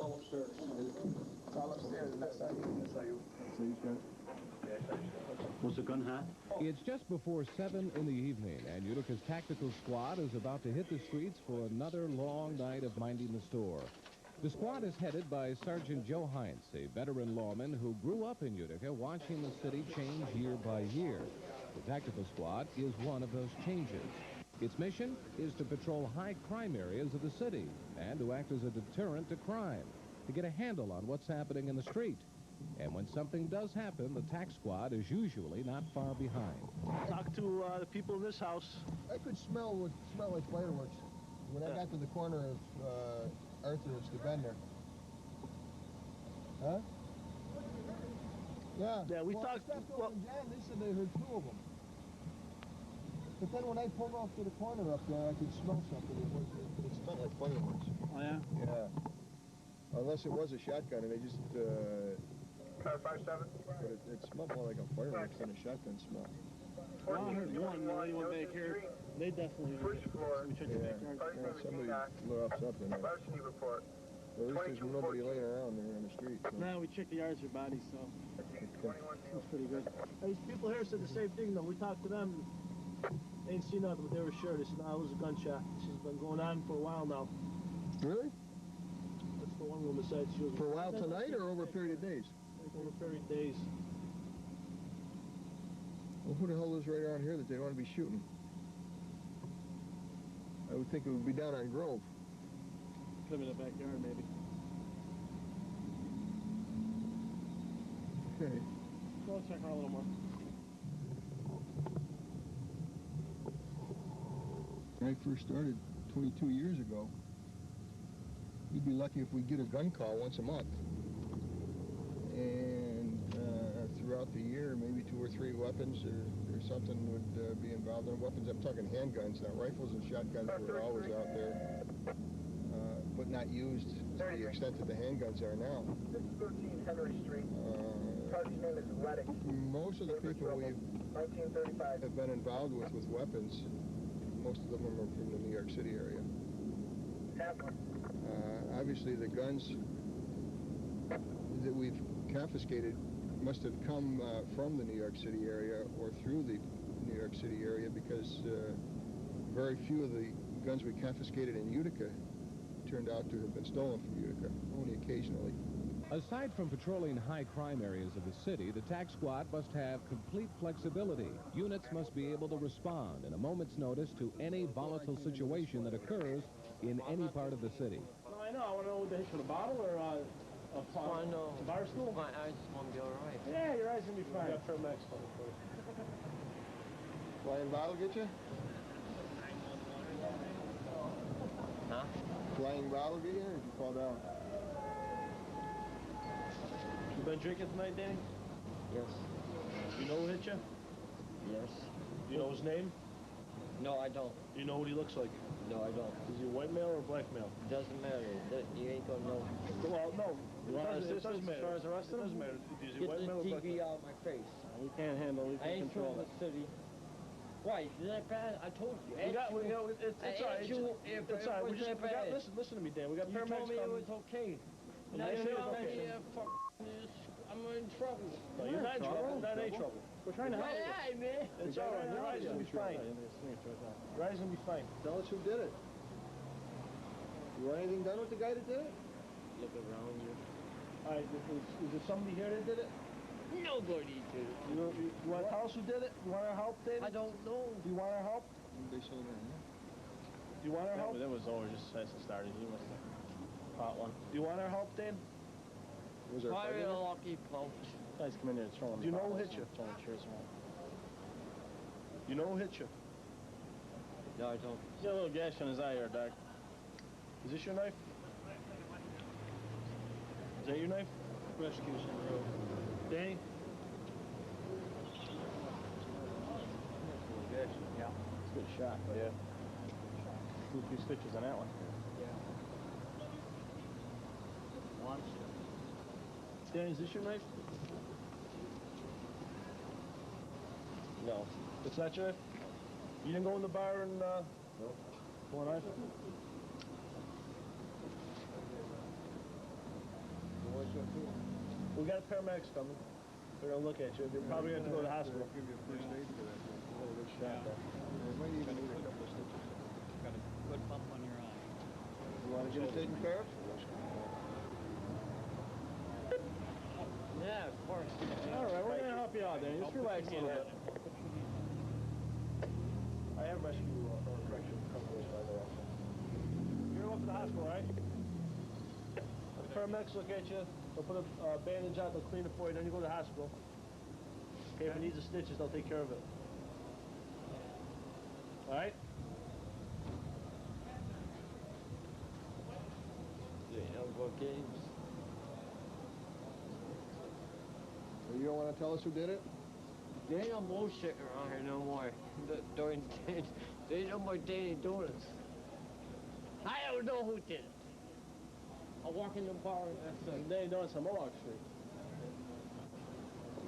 all upstairs. It's all upstairs, and that's not you. That's not you. So you got Was the gun hot? It's just before 7 in the evening, and Utica's tactical squad is about to hit the streets for another long night of minding the store. The squad is headed by Sergeant Joe Heinz, a veteran lawman who grew up in Utica watching the city change year by year. The tactical squad is one of those changes. Its mission is to patrol high crime areas of the city and to act as a deterrent to crime, to get a handle on what's happening in the street. And when something does happen, the TAC squad is usually not far behind. Talk to the people in this house. I could smell what smelled like fireworks when I got to the corner of Arthur and Stevender. Huh? Yeah. Yeah, we well, talked. Well, John, they said they heard 2 of them. But then when I pulled off to the corner up there, I could smell something. It smelled like fireworks. Oh yeah. Yeah. Unless it was a shotgun, and they just. Car 57. But it smelled more like a fireworks than a shotgun smell. Well, I heard one. When they went back here, they definitely. First floor. We checked the backyard. Yeah, somebody lit off something. Varsity report. Well, at least there's nobody laying around there on the street. So. No, we checked the yards of bodies, so Okay. that's pretty good. These people here said the same thing, though. We talked to them. They didn't see nothing, but they were sure. They said, no, it was a gunshot. This has been going on for a while now. Really? That's the one woman said. She was For a while tonight or over a period of days? Over a period of days. Well, who the hell is right around here that they want to be shooting? I would think it would be down on Grove. Could have been in the backyard, maybe. Okay. Go check her a little more. When I first started 22 years ago, you'd be lucky if we get a gun call once a month. And throughout the year, maybe 2 or 3 weapons or something would be involved in weapons. I'm talking handguns now. Rifles and shotguns were always out there, but not used to the extent that the handguns are now. 613 Henry Street. Party's name is Reddick. Most of the people we've 1935. have been involved with weapons, most of them are from the New York City area. Obviously, the guns that we've confiscated must have come from the New York City area or through the New York City area, because very few of the guns we confiscated in Utica turned out to have been stolen from Utica, only occasionally. Aside from patrolling high crime areas of the city, the TAC squad must have complete flexibility. Units must be able to respond in a moment's notice to any volatile situation that occurs in any part of the city. No, I know. I want to know what they hit for the bottle or a bar stool. My eyes won't be all right. Yeah, your eyes will be fine. For next one. Flying bottle get you? Huh? Flying bottle get you, or did you fall down? You been drinking tonight, Danny? Yes. You know who hit you? Yes. Do you know his name? No, I don't. Do you know what he looks like? No, I don't. Is he a white male or a black male? Doesn't matter. You ain't gonna know. Well, no. It doesn't matter. As far as the rest It of doesn't them? matter. Is he Get white the male or black TV male? out of my face. We can't handle it. We I ain't can't control from it. the city. Why? Is that bad? I told you. We got, you know, it's all right. It's all right. We got, listen to me, Dan. We got You paramedics told me it coming. was okay. And Now I you said tell okay. me, fuck this, I'm in trouble. No, you're not in trouble. Not in trouble. We're trying to help you. Hey, man. It's all right. Your eyes will be fine. Your eyes will be fine. Tell us who did it. You want anything done with the guy that did it? Look around you. All right. Is there somebody here that did it? Nobody did it. You want to tell us who did it? You want our help, David? I don't know. Do you want our help? They say that, Do you want our help? That was over just as it started. He must have caught one. Do you want our help, Dan? Was there a fight Fire in a it? lucky punch. Guys come in here throwing. Do you know who bottles hit you? and throwing chairs around. You know who hit you? No, I don't. He's got a little gash on his eye here, Doc. Is this your knife? Is that your knife? Rescue's on the road. Danny? Yeah. It's a good shot, but yeah. A few stitches on that one. Danny, is this your knife? No. It's not your knife? You didn't go in the bar and, No. pull a knife? We got paramedics coming. They're gonna look at you. You're probably gonna have to go to the hospital. Give you a first aid for that. A little bit shot there. They might even need a couple of stitches. Got a good bump on your eye. You want to get it taken care of? Yeah, of course. All right, we're gonna help you out there. Just relax a little bit. I have rescue correction companies, by the way. You're going to the hospital, right? The paramedics look at you. They'll put a bandage on. They'll clean it for you. Then you go to the hospital. Okay, if it needs the stitches, they'll take care of it. All right? Yeah, elbow games. You don't want to tell us who did it? There ain't no bullshit around here no more. There ain't no more daily donuts. I don't know who did it. I walk in the bar and They ain't doing some Mohawk Street.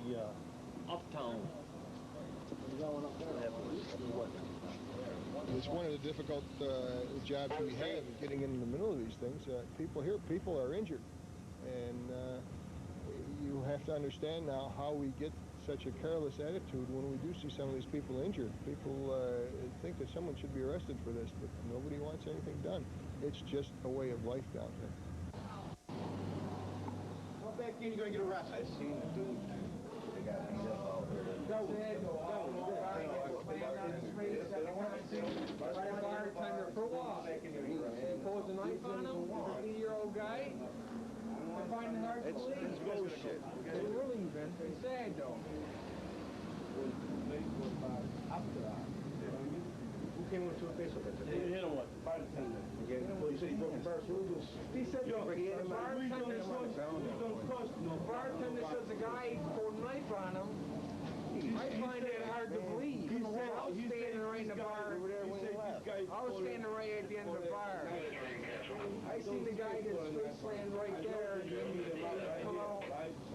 Yeah. uptown. You got one up there? It's one of the difficult jobs we have, getting in the middle of these things. People are injured, and you have to understand now how we get such a careless attitude when we do see some of these people injured. People think that someone should be arrested for this, but nobody wants anything done. It's just a way of life down there. Come back in, you're gonna get arrested. I seen the dude. They got beat up out there. Bartender for what? Pulls a knife on him, 50-year-old guy. I find it hard to believe. It's bullshit. It's really even. It's sad though. Who came into a face with it? You hit him what? Bartender. Well, you said he broke a first rule. He said the bartender says the guy pulled a knife on him. I find it hard to believe. I was standing right in the bar over there when he left. I was standing right at the end of the bar. I seen the guy get straight slammed right there. Come out.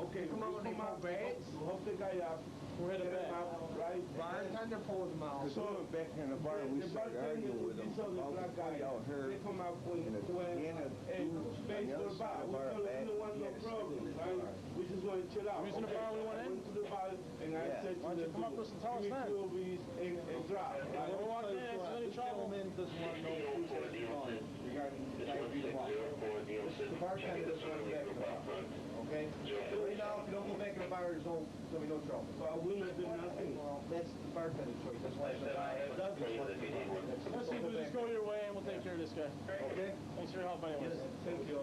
Okay, come out with my bags. Hook the guy up. We're headed back. Right? Bartender pulled him out. So back in the bar, we started arguing with him about the guy out here. They come out when space for the bar. We told him we don't want no problem, right? We just want to chill out. Reason the bar we went in? I went to the bar and I said to Why don't you come up with some tall give me snacks? 2 of these and drop. Right? We walked in, it's any trouble. Doesn't want to know who's going regarding the guy who beat him up. The bartender doesn't want to go back in the bar. Okay? Right now, if you don't go back in the bar, there's going to be no trouble. But we not doing nothing. Well, that's the bartender's choice. That's why I said Let's see if we just go your way and we'll take care of this guy. Okay? Thanks for your help anyways. Thank you.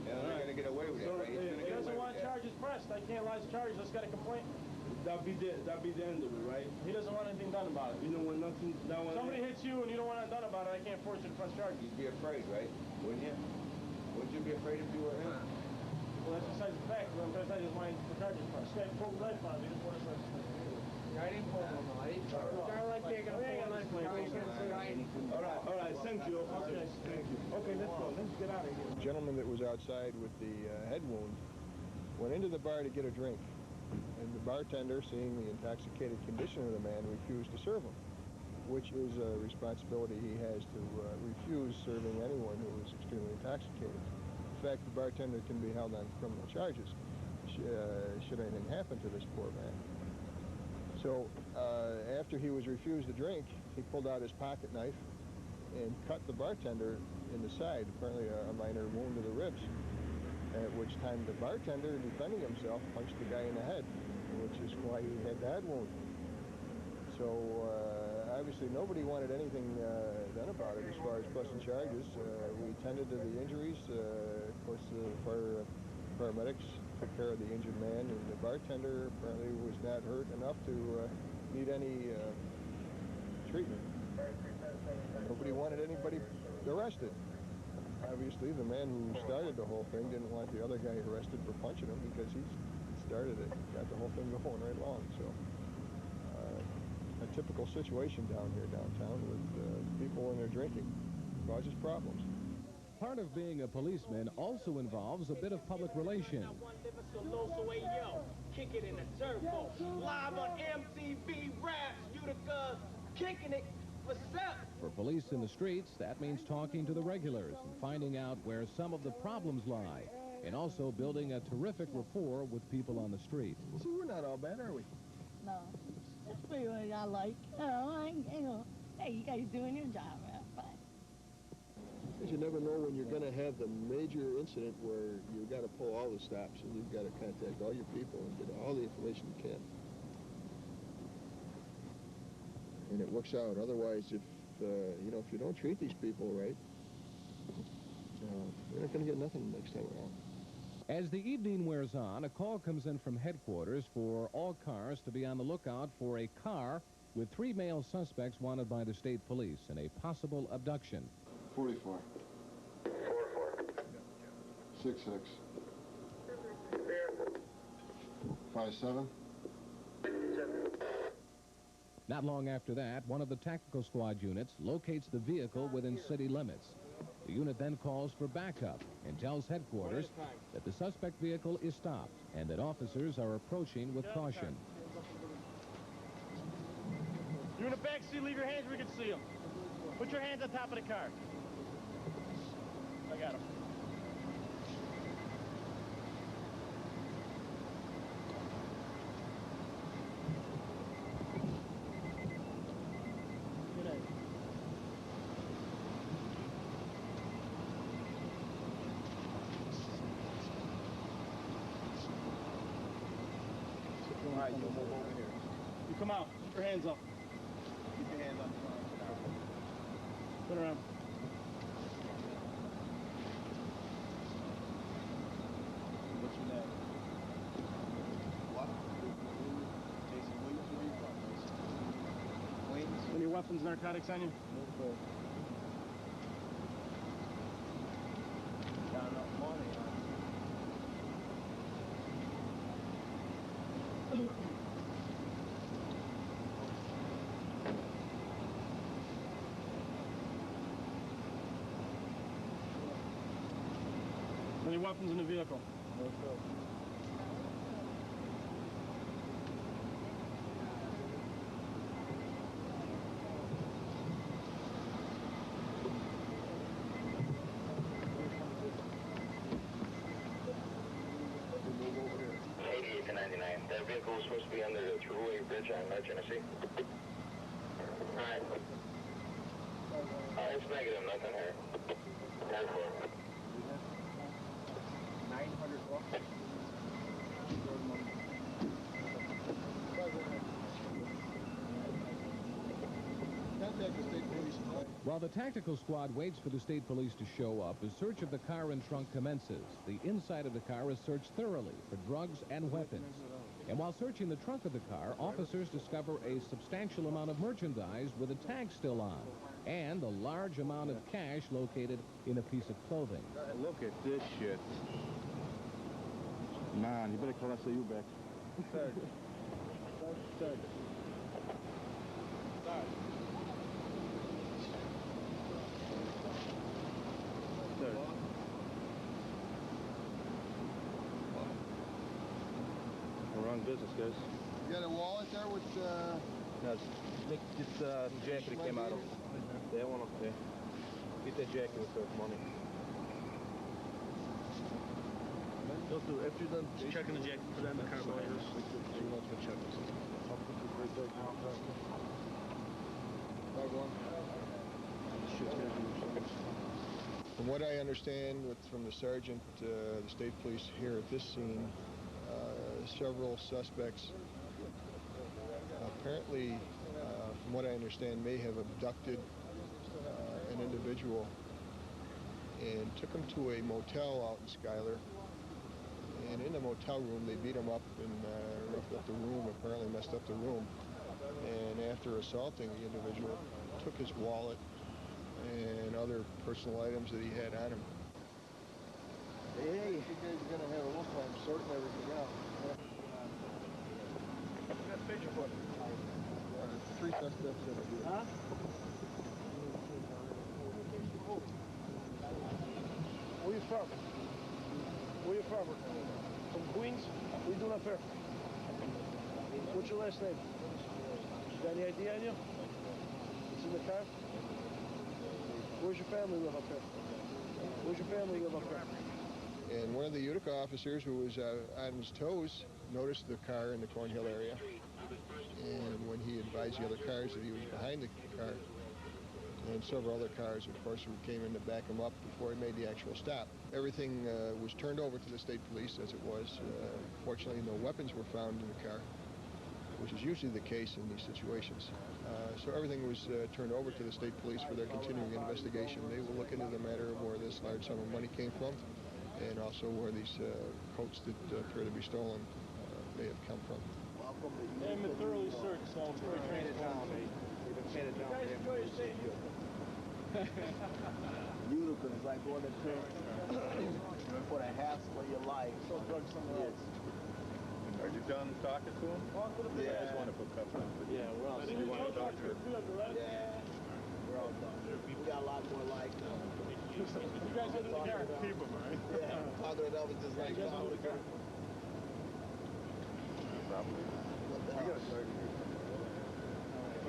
Yeah, they're not going to get away with it, right? He doesn't want charges pressed. I can't lodge charges. Let's get a complaint. That'll be the end of it, right? He doesn't want anything done about it. You don't want nothing done. Somebody hits you and you don't want it done about it, I can't force you to press charges. You'd be afraid, right? Wouldn't you? Wouldn't you be afraid if you were him? Well, that's besides the fact. What I'm trying to tell you is why the charges pressed. This guy pulled the knife on me. He just wanted to I didn't pull him out. Guy like taking a pull knife. All right, thank you. Okay, thank you. Okay, let's go. Let's get out of here. The gentleman that was outside with the head wound went into the bar to get a drink, and the bartender, seeing the intoxicated condition of the man, refused to serve him, which is a responsibility he has to refuse serving anyone who is extremely intoxicated. In fact, the bartender can be held on criminal charges should anything happen to this poor man. So after he was refused a drink, he pulled out his pocket knife and cut the bartender in the side, apparently a minor wound to the ribs, at which time the bartender, defending himself, punched the guy in the head, which is why he had the head wound. So obviously nobody wanted anything done about it as far as pressing charges. We tended to the injuries. Of course, the paramedics took care of the injured man, and the bartender apparently was not hurt enough to need any treatment. Nobody wanted anybody arrested. Obviously, the man who started the whole thing didn't want the other guy arrested for punching him because he started it, got the whole thing going right along. So, a typical situation down here downtown with people when they're drinking causes problems. Part of being a policeman also involves a bit of public relations. Kick it in the turbo. Live on MTV Raps, Utica, kicking it. What's up? For police in the streets, that means talking to the regulars and finding out where some of the problems lie. and also building a terrific rapport with people on the street. See, we're not all bad, are we? No, it's pretty what I like. Hey, you guys doing your job, man. Fine. Because you never know when you're going to have the major incident where you've got to pull all the stops and you've got to contact all your people and get all the information you can. And it works out. Otherwise, if if you don't treat these people right, you're not going to get nothing next time around. As the evening wears on, a call comes in from headquarters for all cars to be on the lookout for a car with 3 male suspects wanted by the state police in a possible abduction. 44. 66. 57. Not long after that, one of the tactical squad units locates the vehicle within city limits. The unit then calls for backup and tells headquarters that the suspect vehicle is stopped and that officers are approaching with caution. You're in the back seat, leave your hands where we can see them. Put your hands on top of the car. I got him. You move over here. You come out. Keep your hands up. Keep your hands up. Turn around. What's your name? What? Jason Williams. Where you from? Williams. Any weapons, narcotics on you? No, sir. Got enough money, huh? Any weapons in the vehicle? No, sir. That vehicle was supposed to be under the thruway bridge on North Tennessee. Alright. It's negative, nothing here. 10-4. 900 bucks. While the tactical squad waits for the state police to show up, a search of the car and trunk commences. The inside of the car is searched thoroughly for drugs and weapons. And while searching the trunk of the car, officers discover a substantial amount of merchandise with a tag still on, and a large amount of cash located in a piece of clothing. Look at this shit. Man, you better call SAU back. Third. Third. Third. We're on business, guys. You got a wallet there with, No, just jacket that came out of. That one up there. Get that jacket with the money. After you're done checking the jacket, put that in the car behind us. Check this. From what I understand from the sergeant, the state police here at this scene, several suspects apparently, from what I understand, may have abducted an individual and took him to a motel out in Schuyler. And in the motel room, they beat him up and roughed up the room, apparently messed up the room. And after assaulting the individual, took his wallet and other personal items that he had on him. Hey, you guys are going to have a little time sorting everything out. That picture book. 3 suspects in it. Huh? Where you from? Where you from? From Queens? What are you doing up here? What's your last name? You got any ID on you? It's in the car? Where's your family live up here? Where's your family live up here? And one of the Utica officers, who was on his toes, noticed the car in the Cornhill area. And when he advised the other cars that he was behind the car, and several other cars, of course, who came in to back him up before he made the actual stop. Everything was turned over to the state police as it was. Fortunately, no weapons were found in the car, which is usually the case in these situations. So everything was turned over to the state police for their continuing investigation. They will look into the matter of where this large sum of money came from, and also where these coats that appear to be stolen may have come from. They haven't been thoroughly searched, so it's very transparent. You guys enjoy your stay here. Utica is like going to church for the hassle of your life. So drug somewhere else. Are you done talking to him? Yeah. I just want to put cuffs on. Yeah, we're all done. You want to talk to him? Yeah, we're all done. We got a lot more like them. You guys get in the car. Keep him, right? Yeah, talking to them is just like talking to them. Probably. What the hell?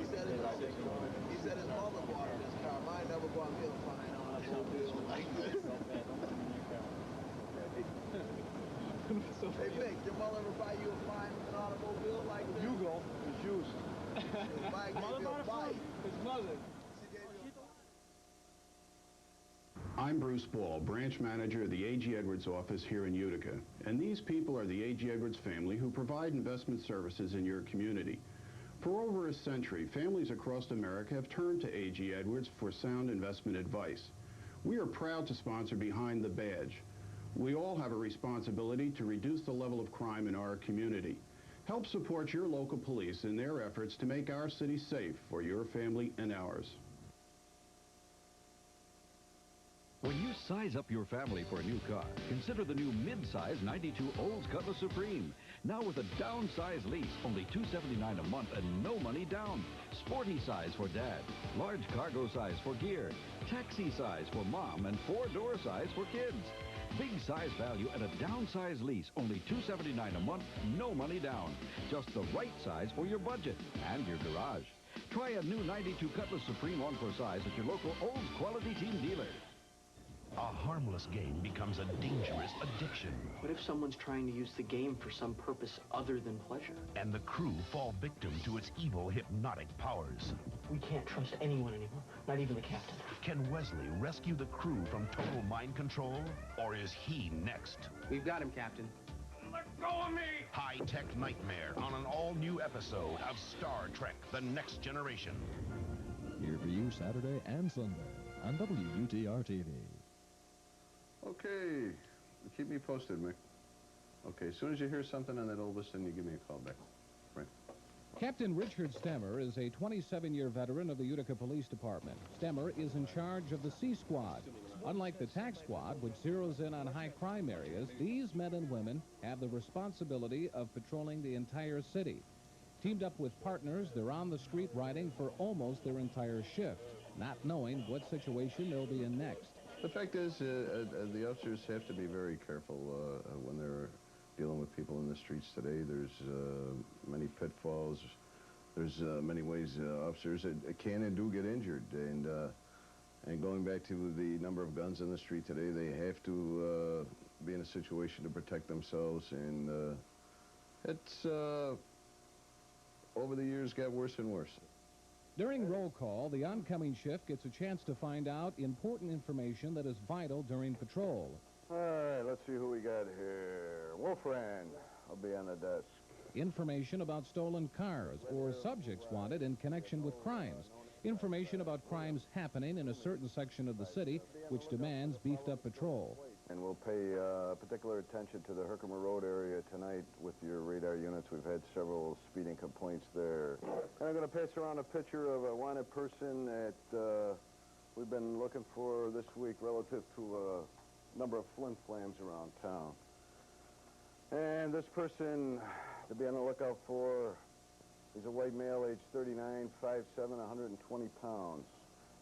He said his mother bought him this car. Mine never bought me a fine on a mobile like this. Hey, Vic, your mother ever buy you a fine with an automobile like this? You go. It's used. Mother bought a fine. His mother. I'm Bruce Ball, branch manager of the A.G. Edwards office here in Utica. And these people are the A.G. Edwards family who provide investment services in your community. For over a century, families across America have turned to A.G. Edwards for sound investment advice. We are proud to sponsor Behind the Badge. We all have a responsibility to reduce the level of crime in our community. Help support your local police in their efforts to make our city safe for your family and ours. When you size up your family for a new car, consider the new mid-size 92 Olds Cutlass Supreme. Now with a downsize lease, only $279 a month and no money down. Sporty size for dad, large cargo size for gear, taxi size for mom, and 4-door size for kids. Big size value at a downsize lease, only $279 a month, no money down. Just the right size for your budget and your garage. Try a new 92 Cutlass Supreme on for size at your local Olds Quality Team dealer. A harmless game becomes a dangerous addiction. What if someone's trying to use the game for some purpose other than pleasure? And the crew fall victim to its evil hypnotic powers. We can't trust anyone anymore, not even the captain. Can Wesley rescue the crew from total mind control? Or is he next? We've got him, Captain. Let go of me! High-tech nightmare on an all-new episode of Star Trek: The Next Generation. Here for you Saturday and Sunday on WUTR TV. Okay, keep me posted, Mick. Okay, as soon as you hear something on that Elvis, then you give me a call back. Right. Captain Richard Stemmer is a 27-year veteran of the Utica Police Department. Stemmer is in charge of the C Squad. Unlike the TAC Squad, which zeroes in on high crime areas, these men and women have the responsibility of patrolling the entire city. Teamed up with partners, they're on the street riding for almost their entire shift, not knowing what situation they'll be in next. The fact is, the officers have to be very careful when they're dealing with people in the streets today. There's many pitfalls. There's many ways officers can and do get injured. And going back to the number of guns in the street today, they have to be in a situation to protect themselves. And it's, over the years, got worse and worse. During roll call, the oncoming shift gets a chance to find out important information that is vital during patrol. All right, let's see who we got here. Wolfran, I'll be on the desk. Information about stolen cars or subjects wanted in connection with crimes. Information about crimes happening in a certain section of the city, which demands beefed up patrol. And we'll pay particular attention to the Herkimer Road area tonight with your radar units. We've had several speeding complaints there. And I'm going to pass around a picture of a wanted person that we've been looking for this week relative to a number of flim-flams around town. And this person to be on the lookout for is a white male, age 39, 5'7", 120 pounds.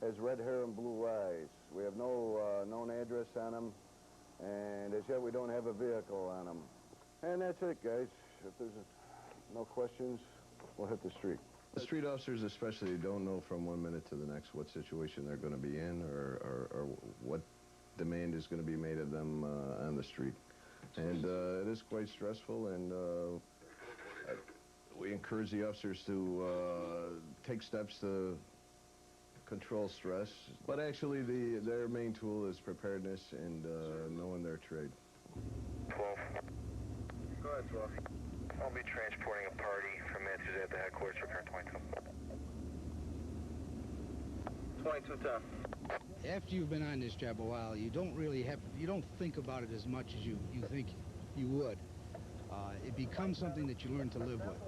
Has red hair and blue eyes. We have no known address on him. And as yet, we don't have a vehicle on them. And that's it, guys. If there's no questions, we'll hit the street. The street officers especially don't know from one minute to the next what situation they're going to be in or what demand is going to be made of them on the street. And it is quite stressful, and we encourage the officers to take steps to control stress. But actually, their main tool is preparedness and knowing their trade. 12. Go ahead, 12. I'll be transporting a party from Adsit at the headquarters for current 22. 2210. After you've been on this job a while, you don't think about it as much as you think you would. It becomes something that you learn to live with.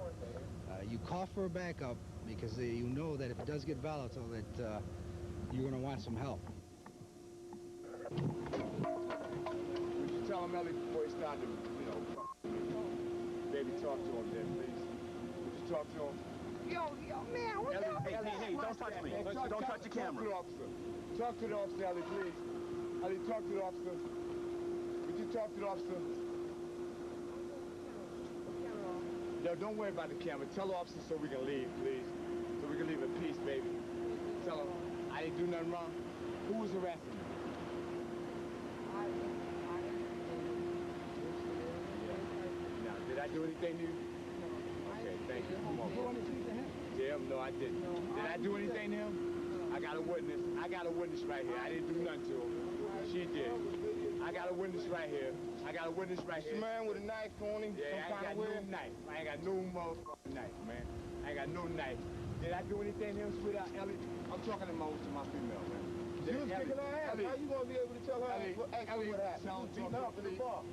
You call for a backup because you know that if it does get volatile, that you're going to want some help. Would you tell him, Ellie, before he started, baby, talk to him then, please? Would you talk to him? Yo, man, what Ellie, hey, don't touch me. Don't touch the camera. Talk to the officer, Ellie, please. Ellie, talk to the officer. Would you talk to the officer? No, don't worry about the camera. Tell the officer so we can leave, please. So we can leave in peace, baby. Tell him I didn't do nothing wrong. Who was harassing me? Now, did I do anything to you? Okay, thank you. Come on. Yeah, no, I didn't. Did I do anything to him? I got a witness. I got a witness right here. I didn't do nothing to him. She did. I got a witness right here. I got a witness right here. This man with a knife on him. Yeah, I ain't got no knife. I ain't got no motherfucking knife, man. I ain't got no knife. Did I do anything to him, sweetheart? Ellie, I'm talking to my female, man. You was kicking her ass. How you gonna be able to tell her what happened? You beating her up in the bar.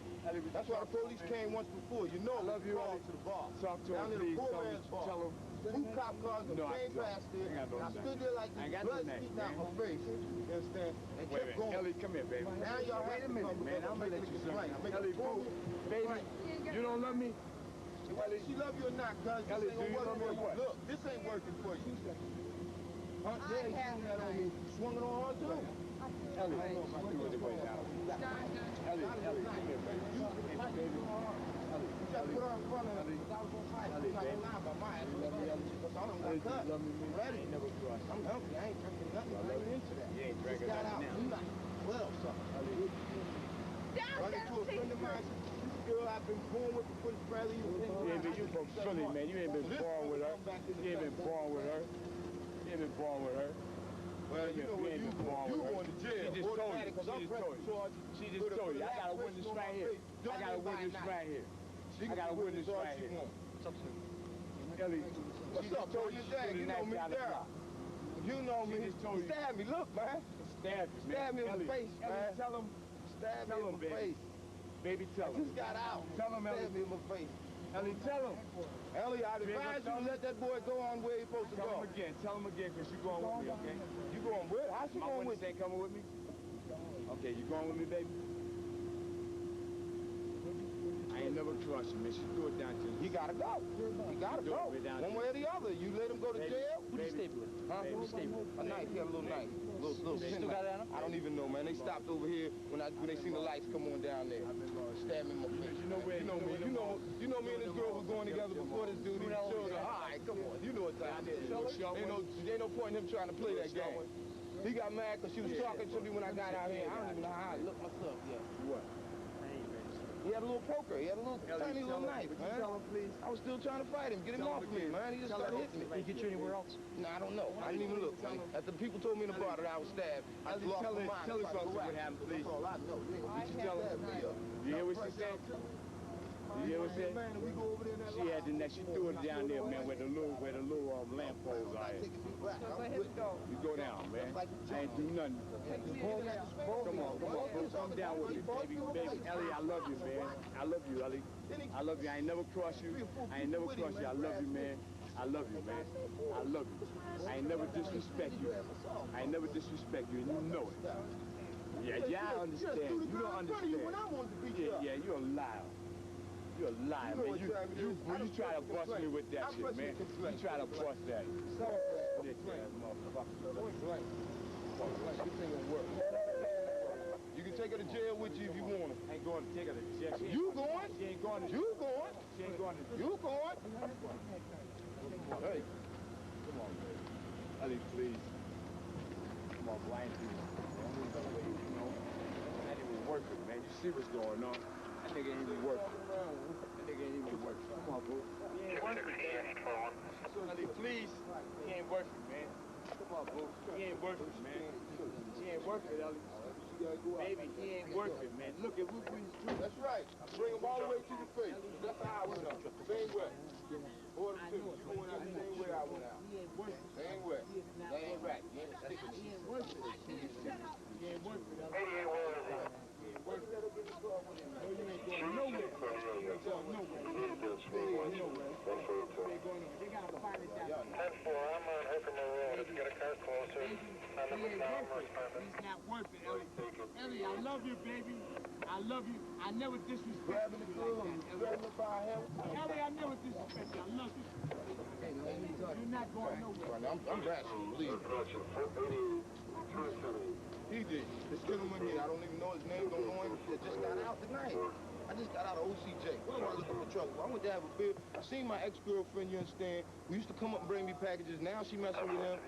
That's why the police came once before. You know, I love you all to the bar. Talk to him, please. Tell him. 2 cop cars that came past there, and I stood there like this, blood skeeting out my face. You understand? And kept going. Ellie, come here, baby. Now y'all wait a minute, man. I'm gonna let you something. Ellie, boo, baby, you don't love me? Ellie, she love you or not, cuz this ain't gonna work for you. Look, this ain't working for you. Huh? Yeah, you swung that on me. Swung it on her too. Ellie, I don't know if I do it the way now. Ellie, come here, baby. Baby. You gotta put her in front of her. I was gonna fight. I'm not gonna lie about my ass. You love me, Ellie? Because I don't got cut. You love me, man. Ready? Never trust. I'm healthy. I ain't drinking nothing. I ain't into that. You ain't drinking nothing now. You not 12 something. Running to a friend of mine. This girl I've been born with before the Bradley. Yeah, but you from Philly, man. You ain't been born with her. You ain't been born with her. You ain't been born with her. Well, you know what, you going to jail. She just told you. She just told you. I got a witness right here. I got a witness right here. I got a witness right here. Ellie, what's up, bro? You dang, you know me, Daryl. You know me. Stab me, look, man. Stab you, man. Stab me in the face, man. Tell him. Stab me in the face. Baby, tell him. I just got out. Tell him, Ellie. Stab me in my face. Ellie, tell him. Ellie, I advise you to let that boy go on where he's supposed to go. Tell him again, because you're going with me, okay? You going with? How she going with? My witness ain't coming with me? Okay, you going with me, baby? I ain't never trust you, man. She threw it down to you. He gotta go. He gotta go. One way or the other. You let him go to jail? Who did you stay with? Huh? Who did you stay with? A knife. He had a little knife. Little still got it on him? I don't even know, man. They stopped over here when they seen the lights come on down there. Stab me in my face. You know me and this girl was going together before this dude even showed up. All right, come on. You know what time it is. Ain't no point in him trying to play that game. He got mad because she was talking to me when I got out here. I don't even know how I look myself yet. What? He had a little poker. He had a little tiny little knife, man. Tell him, please. I was still trying to fight him. Get him off of me, man. He just started hitting me. Did he get you anywhere else? No, I don't know. I didn't even look. After people told me in the bar that I was stabbed, I lost my mind. Tell us something what happened, please. That's all I know. Did you tell him? You hear what she said? You hear what she said? She had the next. She threw it down there, man, where the little lamp poles are. You go down, man. I ain't do nothing. Come on. Come down with me, baby. Ellie, I love you, man. I love you, Ellie. I love you. I ain't never cross you. I ain't never cross you. I love you, man. I love you, man. I love you. I ain't never disrespect you. I ain't never disrespect you, and you know it. Yeah, I understand. You don't understand. Yeah, you're a liar. You're a liar, man. You try to bust me with that shit, man. You try to bust that. This motherfucker. You can take her to jail with you if you want her. I ain't going to take her to jail. You going? She ain't going to You going? She ain't going to You going? Hey, come on, man. Ellie, please. Come on, blind people. worth it, man. You see what's going on. That nigga ain't even worth it. That nigga ain't even worth it. Come on, bro. He ain't worth it, man. Ali, please. He ain't worth it, man. Come on, bro. He ain't worth it, man. He ain't worth it, Ali. Baby, he ain't worth it, man. Look at what we do. That's right. Bring him all the way to the face. That's how I went out. Same way. Order two. You going out the same way I went out. Same way. That ain't right. You ain't sticking. He ain't worth it. He ain't worth it. He ain't worth it. He ain't worth it. No, you ain't going nowhere. You ain't going nowhere. You ain't going nowhere. They gotta find it down. 10-4, I'm on Herkimer Road. Let's get a car closer. He's not worth it, Ellie. Ellie, I love you, baby. I love you. I never disrespect you like that, Ellie. I never disrespect you. I love you. You're not going nowhere. I'm rational, believe me. He did. This gentleman here, I don't even know his name, don't know him. He just got out tonight. I just got out of OCJ. What am I looking for trouble? I went to have a beer. I seen my ex-girlfriend, you understand. We used to come up and bring me packages. Now she messing with him.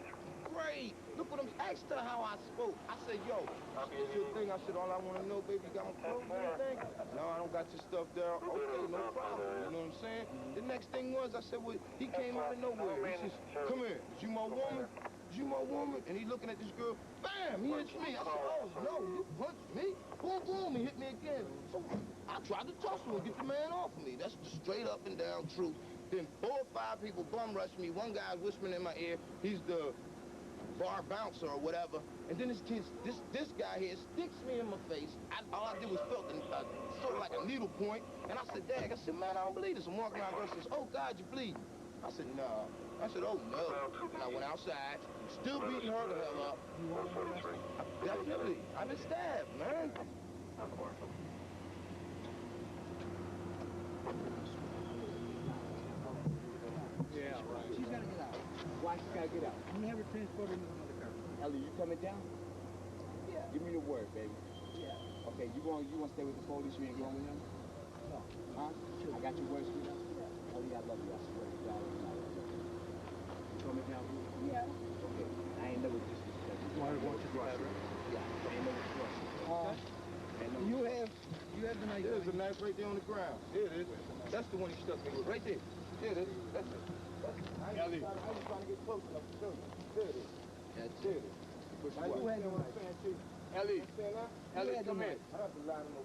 Great. Look what I'm asked her how I spoke. I said, yo, what's your thing? I said, all I want to know, baby, you got my clothes and everything? No, I don't got your stuff there. Okay, no problem. You know what I'm saying? The next thing was, I said, well, he came out of nowhere. He says, come here. Is you my woman? Is you my woman? And he looking at this girl. Bam! He hits me. I said, oh, no, you punched me? Boom, boom. He hit me again. So I tried to tussle and get the man off of me. That's the straight up and down truth. Then 4 or 5 people bum rushed me. One guy's whispering in my ear. He's the bar bouncer or whatever. And then this guy here sticks me in my face. All I did was felt sort of like a needle point. And I said, Dad, I said, man, I don't believe this. I'm walking around, girl says, oh, God, you bleed. I said, no. I said, oh, no. And I went outside, still beating her the hell up. Definitely. I've been stabbed, man. Yeah, right. She's got to get out. Why she's got to get out? I'm going to have her transported into another car. Ellie, you coming down? Yeah. Give me the word, baby. Yeah. Okay, you want to stay with the police? You ain't going with him? No. Huh? I got your word, sweetheart? Yeah. Ellie, I love you. I swear to God. You coming down? Yeah. Okay. I ain't never disrespect you. Why don't you trust her? Yeah. I ain't never trust you. You have the knife. There's a knife right there on the ground. There it is. That's the one he stuck me with. Right there. There it is. That's it. Ellie. I was trying to get close enough to show you. There it is. That's it. Push the button. Ellie. Ellie, come here.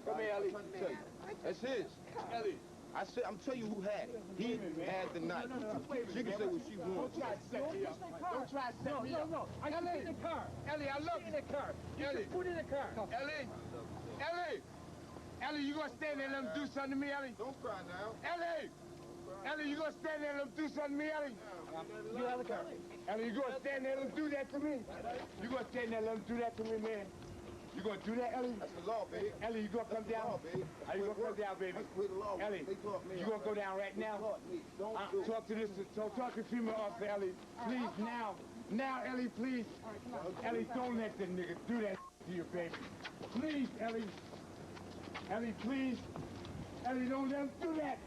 Come here, Ellie. That's his. Ellie. I said, I'm telling you who had it. He had the knife. She can say what she wants. Don't try to set me up. No. I can put in the car. Ellie, I love you. In the car. Ellie. Put in the car. Ellie. Ellie. Ellie, you gonna stand there and let him do something to me, Ellie? Don't cry now. Ellie. Ellie, you gonna stand there and let him do something to me, Ellie? Get out of the car. Ellie, you gonna stand there and let him do that to me? You gonna stand there and let him do that to me, man? You gonna do that, Ellie? That's the law, baby. Ellie, you gonna come down? Law, baby. How you gonna come down, baby? Ellie, you gonna go down right now? Talk to the female officer, Ellie. Please, now. Now, Ellie, please. Ellie, don't let the nigga do that to you, baby. Please, Ellie. Ellie, please. Ellie, don't let him do that.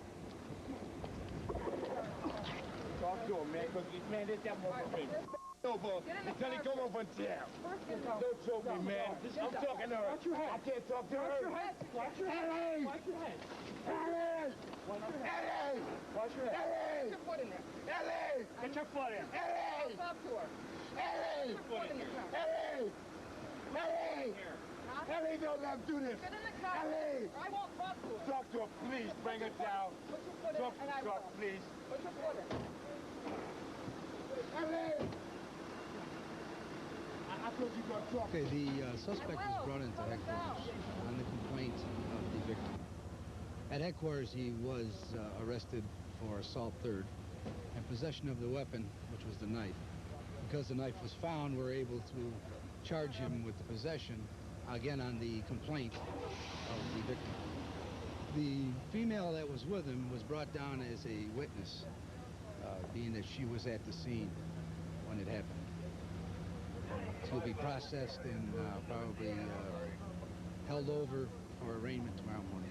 Talk to him, man, because man, this that motherfucker. Over until he come over and jail. Don't choke me, man. I'm talking to her. I can't talk to her. Watch your head. Ellie! Watch your head. Ellie! Ellie! Watch your head. Ellie! Get your foot in there. Ellie! Get your foot in. Ellie! Talk to her. Ellie! Get your foot in the car. Ellie! Ellie! Ellie, don't let him do this. Get in the car. Ellie! I won't talk to her. Talk to her, please. Bring her down. Put your foot in and I will. Please. Put your foot in. Ellie! Okay, the suspect was brought into headquarters on the complaint of the victim. At headquarters, he was arrested for assault third and possession of the weapon, which was the knife. Because the knife was found, we're able to charge him with the possession, again, on the complaint of the victim. The female that was with him was brought down as a witness, being that she was at the scene when it happened. She'll be processed and probably held over for arraignment tomorrow morning.